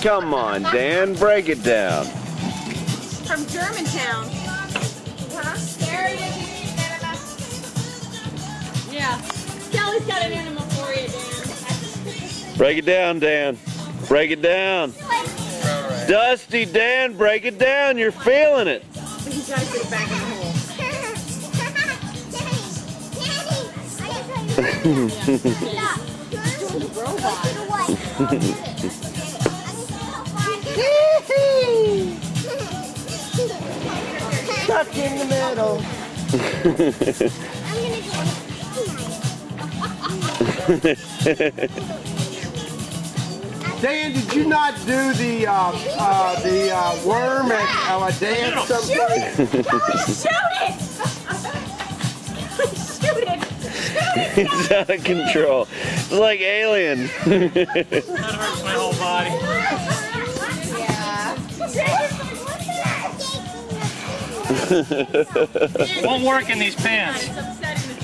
Come on, Dan, break it down. From Germantown. Huh? Yeah. Kelly's got an animal for you, Dan. Break it down, Dan. Break it down. Dusty, Dan, break it down. You're feeling it. He's got to put it back in the hole. Stuck in the middle. Dan, did you not do the worm at a dance someplace? Shoot it! Shoot it! It's out of control. It's like Alien. That hurts my whole body. Won't work in these pants. It's upsetting the